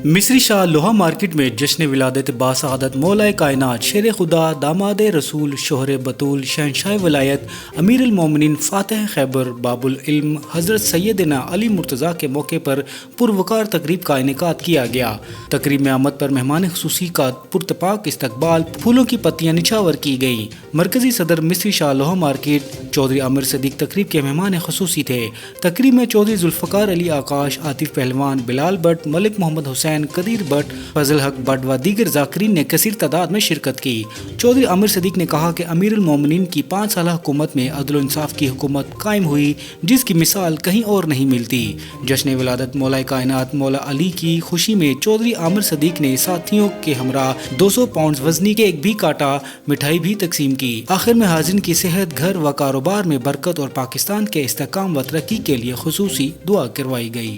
مصری شاہ لوہا مارکیٹ میں جشن ولادت باسعادت مولا کائنات شیر خدا داماد رسول شوہر بطول شہنشاہ ولایت امیر المومنین فاتح خیبر باب العلم حضرت سیدنا علی مرتضیٰ کے موقع پر پروقار تقریب کا انعقاد کیا گیا۔ تقریب میں آمد پر مہمان خصوصی کا پرتپاک استقبال، پھولوں کی پتیاں نچھاور کی گئیں۔ مرکزی صدر مصری شاہ لوہا مارکیٹ چودھری عامر صدیق تقریب کے مہمان خصوصی تھے۔ تقریب میں چودھری ذوالفقار علی آکاش، عاطف پہلوان، بلال but, Malik Muhammad Hussain, Qadeer but, فضل حق بٹ و دیگر ذاکرین نے کثیر تعداد میں شرکت کی۔ چودھری عامر صدیق نے کہا کہ امیر المومنین کی 5 سالہ حکومت میں عدل و انصاف کی حکومت قائم ہوئی، جس کی مثال کہیں اور نہیں ملتی۔ جشن ولادت مولا کائنات مولا علی کی خوشی میں چودھری عامر صدیق نے ساتھیوں کے ہمراہ 200 پاؤنڈ وزنی کیک بھی کاٹا، مٹھائی بھی تقسیم کی۔ آخر میں حاضرین کی صحت، گھر و کاروبار میں برکت اور پاکستان کے استحکام و ترقی کے لیے خصوصی دعا کروائی گئی۔